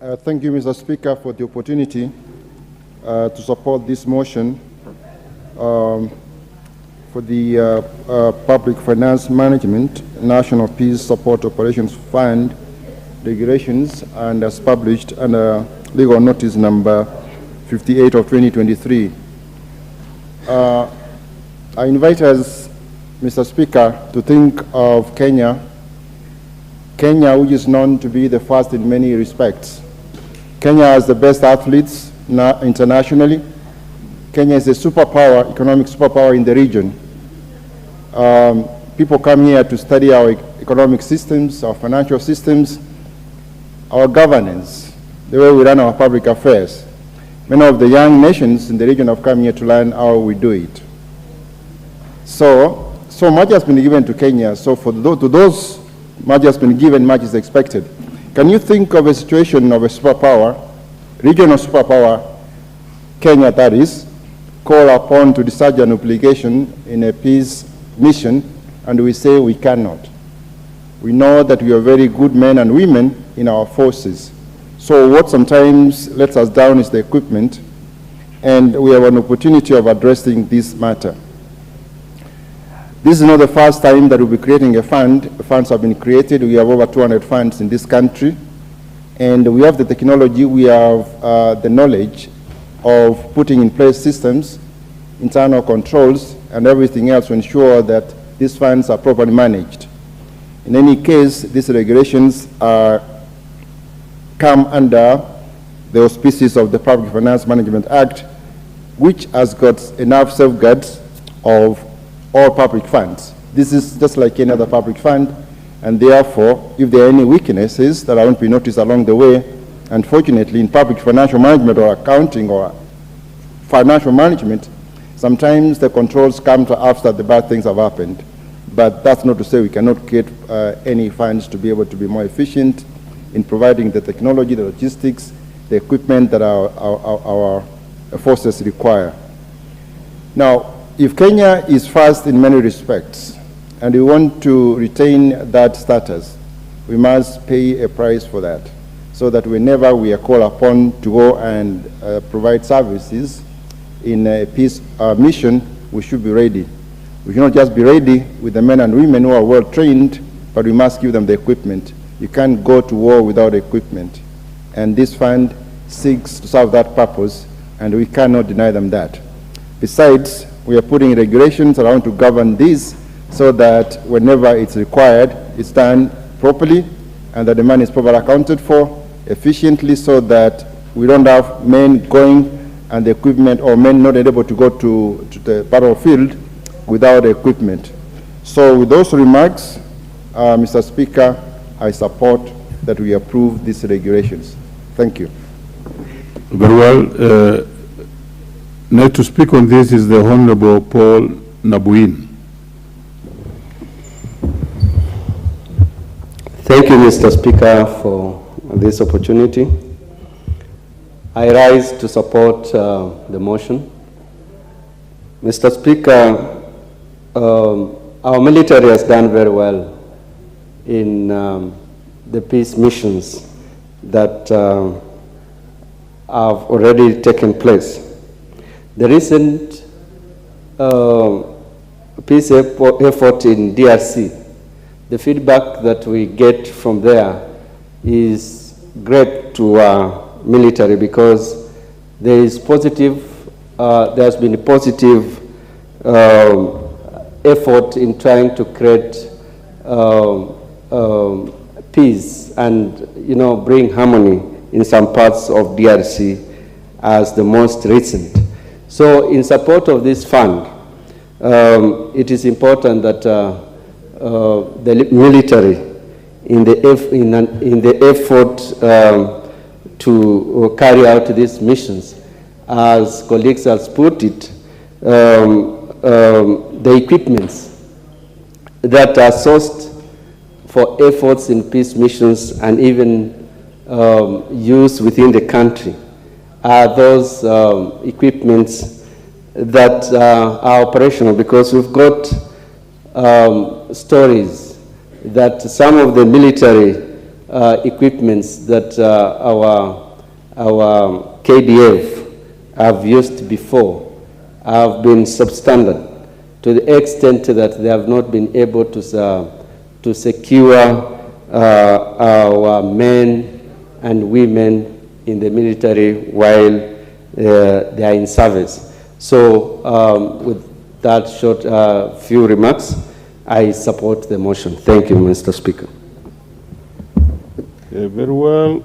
Thank you, Mr. Speaker, for the opportunity to support this motion for the Public Finance Management National Peace Support Operations Fund regulations, and as published under legal notice number 58 of 2023. I invite us, Mr. Speaker, to think of Kenya, which is known to be the first in many respects. Kenya has the best athletes internationally. Kenya is a superpower, economic superpower in the region. People come here to study our economic systems, our financial systems, our governance, the way we run our public affairs. Many of the young nations in the region have come here to learn how we do it. So much has been given to Kenya. So to those much has been given, much is expected. Can you think of a situation of a superpower, regional superpower, Kenya that is, call upon to discharge an obligation in a peace mission, and we say we cannot? We know that we are very good men and women in our forces. So what sometimes lets us down is the equipment, and we have an opportunity of addressing this matter. This is not the first time that we'll be creating a fund. Funds have been created. We have over 200 funds in this country, and we have the technology, we have the knowledge of putting in place systems, internal controls, and everything else to ensure that these funds are properly managed. In any case, these regulations come under the auspices of the Public Finance Management Act, which has got enough safeguards of all public funds. This is just like any other public fund, and therefore, if there are any weaknesses that won't be noticed along the way, unfortunately, in public financial management or accounting or financial management, sometimes the controls come to after the bad things have happened. But that's not to say we cannot create any funds to be able to be more efficient in providing the technology, the logistics, the equipment that our forces require. Now, if Kenya is first in many respects, and we want to retain that status, we must pay a price for that, so that whenever we are called upon to go and provide services in a peace mission, we should be ready. We should not just be ready with the men and women who are well trained, but we must give them the equipment. You can't go to war without equipment. And this fund seeks to serve that purpose, and we cannot deny them that. Besides, we are putting regulations around to govern this so that whenever it's required, it's done properly, and that the money is properly accounted for efficiently, so that we don't have men going and the equipment, or men not able to go to the battlefield without equipment. So with those remarks, Mr. Speaker, I support that we approve these regulations. Thank you. Very well. Next to speak on this is the Honorable Paul Nabuin. Thank you, Mr. Speaker, for this opportunity. I rise to support the motion. Mr. Speaker, our military has done very well in the peace missions that have already taken place. The recent peace effort in DRC, the feedback that we get from there is great to our military, because there is positive, there has been a positive effort in trying to create peace and, bring harmony in some parts of DRC as the most recent. So in support of this fund, it is important that the military, in the effort to carry out these missions, as colleagues have put it, the equipments that are sourced for efforts in peace missions and even used within the country are those equipments that are operational, because we've got stories that some of the military equipments that our KDF have used before have been substandard to the extent that they have not been able to secure our men and women in the military while they are in service. So with that short few remarks, I support the motion. Thank you, Mr. Speaker. Very well.